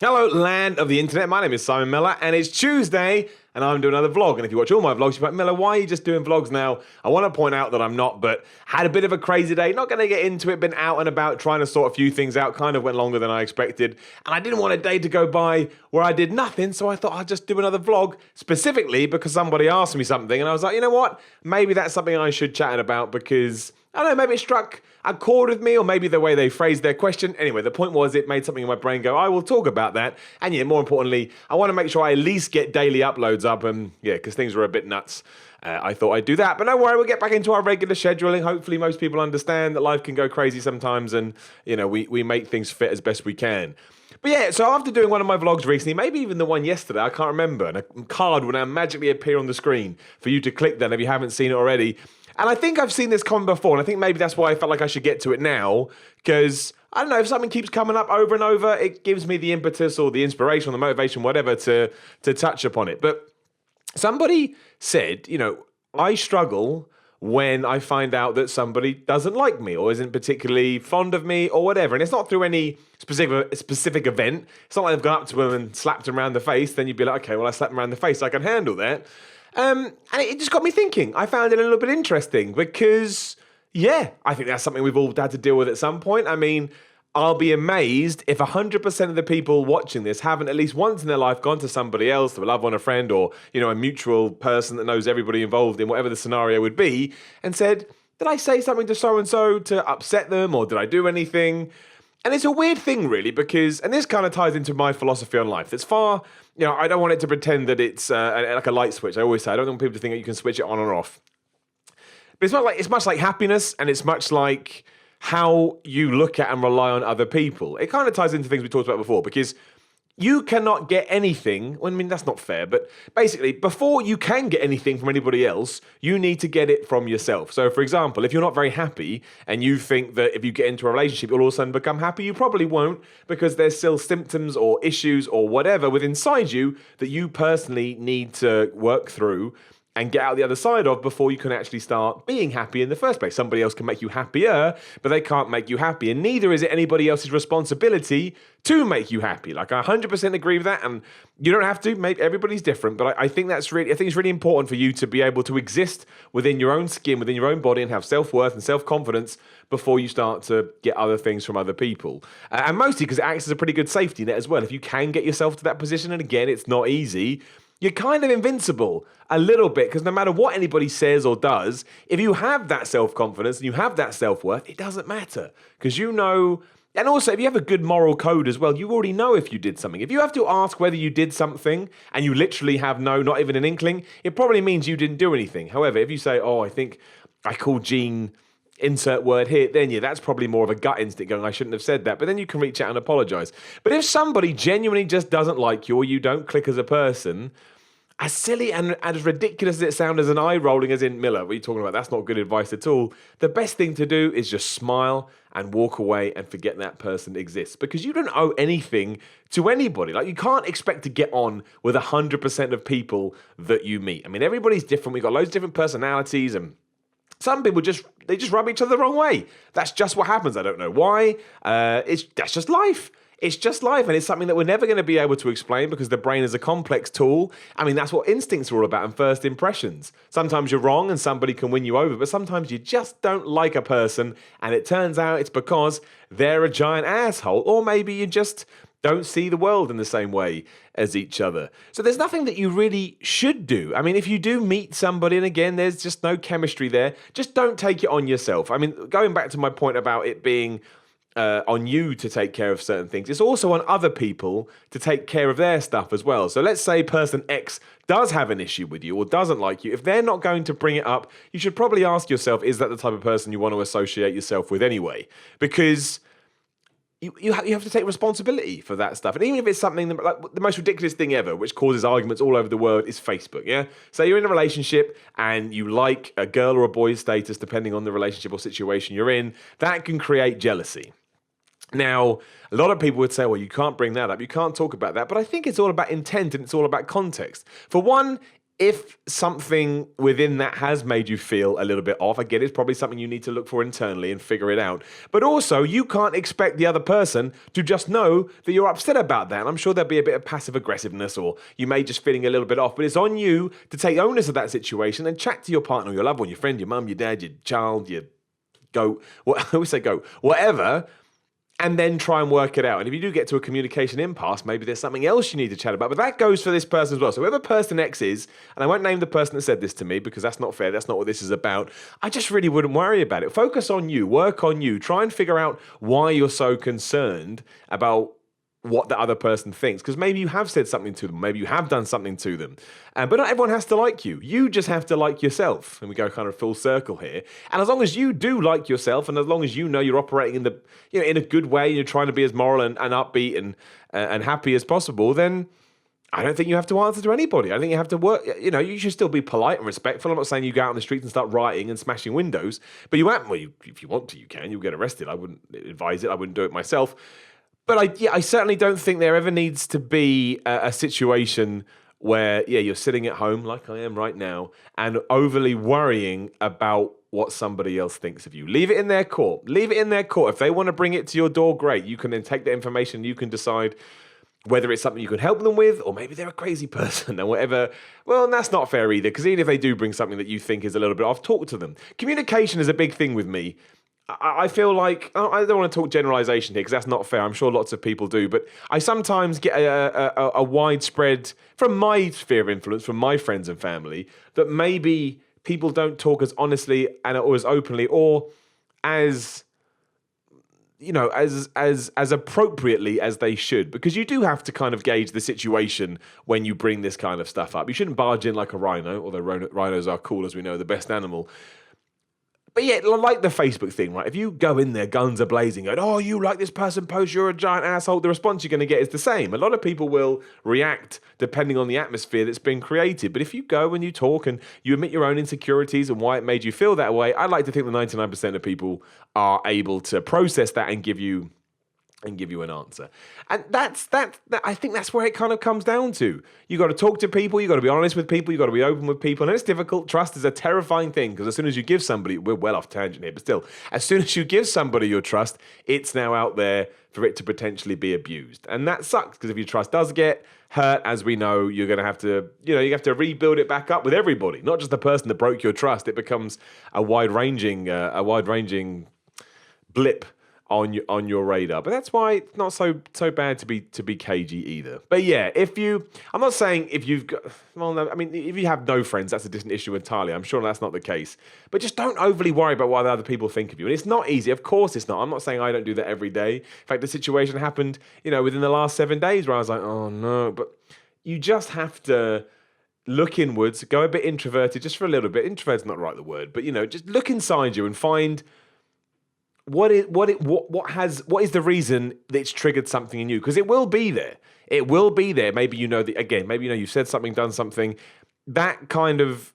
Hello, land of the internet. My name is Simon Miller, and it's Tuesday, and I'm doing another vlog. And if you watch all my vlogs, you're like, Miller, why are you just doing vlogs now? I want to point out that I'm not, but had a bit of a crazy day. Not going to get into it. Been out and about trying to sort a few things out. Kind of went longer than I expected, and I didn't want a day to go by where I did nothing. So I thought I'd just do another vlog, specifically because somebody asked me something, and I was like, you know what? Maybe that's something I should chat about because I don't know. Maybe it struck a chord with me, or maybe the way they phrased their question. Anyway, the point was it made something in my brain go, I will talk about that. And yeah, more importantly, I want to make sure I at least get daily uploads up. And yeah, because things were a bit nuts. I thought I'd do that. But don't worry, we'll get back into our regular scheduling. Hopefully most people understand that life can go crazy sometimes. And, you know, we make things fit as best we can. But yeah, so after doing one of my vlogs recently, maybe even the one yesterday, I can't remember, and a card will now magically appear on the screen for you to click then if you haven't seen it already. And I think I've seen this comment before, and I think maybe that's why I felt like I should get to it now, because, I don't know, if something keeps coming up over and over, it gives me the impetus or the inspiration or the motivation, whatever, to touch upon it. But somebody said, you know, I struggle when I find out that somebody doesn't like me or isn't particularly fond of me or whatever. And it's not through any specific event. It's not like I've gone up to them and slapped them around the face. Then you'd be like, okay, well, I slapped them around the face. I can handle that. And it just got me thinking. I found it a little bit interesting because, yeah, I think that's something we've all had to deal with at some point. I mean, I'll be amazed if 100% of the people watching this haven't at least once in their life gone to somebody else, to a loved one, a friend, or, you know, a mutual person that knows everybody involved in whatever the scenario would be, and said, did I say something to so-and-so to upset them, or did I do anything? And it's a weird thing, really, because, and this kind of ties into my philosophy on life. That's far, you know, I don't want it to pretend that it's like a light switch. I always say, I don't want people to think that you can switch it on or off. But it's much like happiness, and it's much like how you look at and rely on other people. It kind of ties into things we talked about before, because you cannot get anything, I mean, that's not fair, but basically, before you can get anything from anybody else, you need to get it from yourself. So, for example, if you're not very happy and you think that if you get into a relationship, you'll all of a sudden become happy, you probably won't, because there's still symptoms or issues or whatever within inside you that you personally need to work through and get out the other side of before you can actually start being happy in the first place. Somebody else can make you happier, but they can't make you happy. And neither is it anybody else's responsibility to make you happy. Like, I 100% agree with that. And you don't have to. Maybe everybody's different. But I think it's really important for you to be able to exist within your own skin, within your own body, and have self-worth and self-confidence before you start to get other things from other people. And mostly because it acts as a pretty good safety net as well. If you can get yourself to that position, and again, it's not easy, you're kind of invincible a little bit, because no matter what anybody says or does, if you have that self-confidence and you have that self-worth, it doesn't matter, because you know. And also, if you have a good moral code as well, you already know if you did something. If you have to ask whether you did something and you literally have not even an inkling, it probably means you didn't do anything. However, if you say, oh, I think I called Gene insert word here, then yeah, that's probably more of a gut instinct going, I shouldn't have said that. But then you can reach out and apologize. But if somebody genuinely just doesn't like you, or you don't click as a person, as silly and as ridiculous as it sounds, as an eye rolling, as in, Miller, what are you talking about? That's not good advice at all. The best thing to do is just smile and walk away and forget that person exists, because you don't owe anything to anybody. Like, you can't expect to get on with 100% of people that you meet. I mean, everybody's different. We've got loads of different personalities, and some people just rub each other the wrong way. That's just what happens. I don't know why. That's just life. It's just life, and it's something that we're never going to be able to explain, because the brain is a complex tool. I mean, that's what instincts are all about, and first impressions. Sometimes you're wrong and somebody can win you over, but sometimes you just don't like a person, and it turns out it's because they're a giant asshole, or maybe you just don't see the world in the same way as each other. So there's nothing that you really should do. I mean, if you do meet somebody, and again, there's just no chemistry there, just don't take it on yourself. I mean, going back to my point about it being on you to take care of certain things, it's also on other people to take care of their stuff as well. So let's say person X does have an issue with you or doesn't like you. If they're not going to bring it up, you should probably ask yourself, is that the type of person you want to associate yourself with anyway? Because you have to take responsibility for that stuff. And even if it's something like the most ridiculous thing ever, which causes arguments all over the world, is Facebook, yeah? So you're in a relationship and you like a girl or a boy's status, depending on the relationship or situation you're in, that can create jealousy. Now, a lot of people would say, well, you can't bring that up, you can't talk about that, but I think it's all about intent and it's all about context. For one, if something within that has made you feel a little bit off, again, it's probably something you need to look for internally and figure it out. But also, you can't expect the other person to just know that you're upset about that. And I'm sure there'll be a bit of passive aggressiveness, or you may just feeling a little bit off. But it's on you to take onus of that situation and chat to your partner, your loved one, your friend, your mum, your dad, your child, your goat. I always say goat, whatever. And then try and work it out. And if you do get to a communication impasse, maybe there's something else you need to chat about. But that goes for this person as well. So whoever person X is, and I won't name the person that said this to me because that's not fair. That's not what this is about. I just really wouldn't worry about it. Focus on you. Work on you. Try and figure out why you're so concerned about what the other person thinks, because maybe you have said something to them, maybe you have done something to them, but not everyone has to like you. You just have to like yourself, and we go kind of full circle here. And as long as you do like yourself, and as long as you know you're operating in the in a good way, and you're trying to be as moral and upbeat and happy as possible, then I don't think you have to answer to anybody. I think you have to work. You should still be polite and respectful. I'm not saying you go out on the streets and start rioting and smashing windows, but if you want to, you can. You'll get arrested. I wouldn't advise it. I wouldn't do it myself. But I certainly don't think there ever needs to be a situation where, you're sitting at home like I am right now and overly worrying about what somebody else thinks of you. Leave it in their court. Leave it in their court. If they want to bring it to your door, great. You can then take the information. You can decide whether it's something you can help them with, or maybe they're a crazy person and whatever. Well, and that's not fair either, because even if they do bring something that you think is a little bit off, talk to them. Communication is a big thing with me. I feel like, I don't want to talk generalization here because that's not fair. I'm sure lots of people do, but I sometimes get a widespread, from my sphere of influence, from my friends and family, that maybe people don't talk as honestly or as openly or as as appropriately as they should, because you do have to kind of gauge the situation when you bring this kind of stuff up. You shouldn't barge in like a rhino, although rhinos are cool, as we know, the best animal. But yeah, like the Facebook thing, right? If you go in there, guns are blazing, going, oh, you like this person post, you're a giant asshole, the response you're going to get is the same. A lot of people will react depending on the atmosphere that's been created. But if you go and you talk and you admit your own insecurities and why it made you feel that way, I'd like to think that 99% of people are able to process that and give you an answer. And that's I think that's where it kind of comes down to. You got to talk to people, you got to be honest with people, you got to be open with people, and it's difficult. Trust is a terrifying thing, because as soon as you give somebody, we're well off tangent here, but still, as soon as you give somebody your trust, it's now out there for it to potentially be abused. And that sucks, because if your trust does get hurt, as we know, you're going to have to, you have to rebuild it back up with everybody, not just the person that broke your trust. It becomes a wide-ranging blip on your radar. But that's why it's not so bad to be cagey either. But yeah, I'm not saying if you've got, well, no, I mean, if you have no friends, that's a different issue entirely. I'm sure that's not the case. But just don't overly worry about what other people think of you. And it's not easy. Of course it's not. I'm not saying I don't do that every day. In fact, the situation happened, within the last 7 days where I was like, oh no. But you just have to look inwards, go a bit introverted just for a little bit. Introverted's not right the word, but just look inside you and find what is the reason that it's triggered something in you? Because it will be there. It will be there. Maybe you've said something, done something. That kind of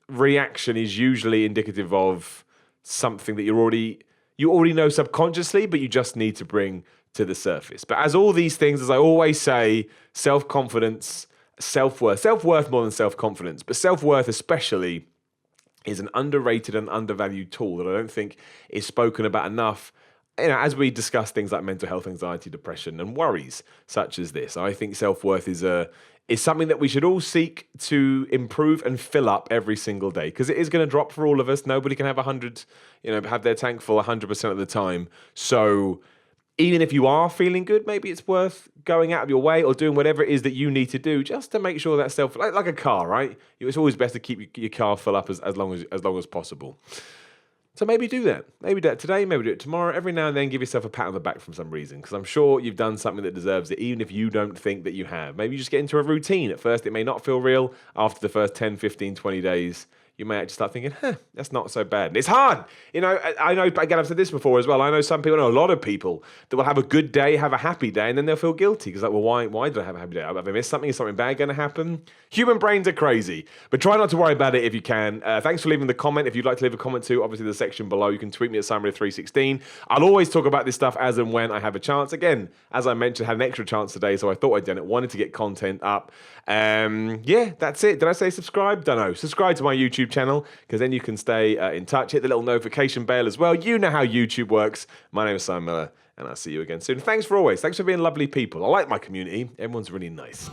reaction is usually indicative of something that you already know subconsciously, but you just need to bring to the surface. But as all these things, as I always say, self-confidence, self-worth more than self-confidence, but self-worth especially is an underrated and undervalued tool that I don't think is spoken about enough. As we discuss things like mental health, anxiety, depression, and worries such as this, I think self-worth is something that we should all seek to improve and fill up every single day, because it is going to drop for all of us. Nobody can have have their tank full 100% of the time. So even if you are feeling good, maybe it's worth going out of your way or doing whatever it is that you need to do just to make sure that like a car, right? It's always best to keep your car full up as long as possible. So maybe do that. Maybe do it today, maybe do it tomorrow. Every now and then give yourself a pat on the back from some reason, because I'm sure you've done something that deserves it, even if you don't think that you have. Maybe you just get into a routine. At first, it may not feel real. After the first 10, 15, 20 days, you may actually start thinking, that's not so bad. And it's hard. I know, again, I've said this before as well. I know some people, I know a lot of people that will have a good day, have a happy day, and then they'll feel guilty because, like, well, why did I have a happy day? Have I missed something? Is something bad going to happen? Human brains are crazy, but try not to worry about it if you can. Thanks for leaving the comment. If you'd like to leave a comment too, obviously the section below, you can tweet me at SimonMiller316. I'll always talk about this stuff as and when I have a chance. Again, as I mentioned, had an extra chance today, so I thought I'd done it. Wanted to get content up. Yeah, that's it. Did I say subscribe? Don't know. Subscribe to my YouTube channel because then you can stay in touch. Hit the little notification bell as well. You know how YouTube works. My name is Simon Miller, and I'll see you again soon. Thanks for being lovely people. I like my community. Everyone's really nice.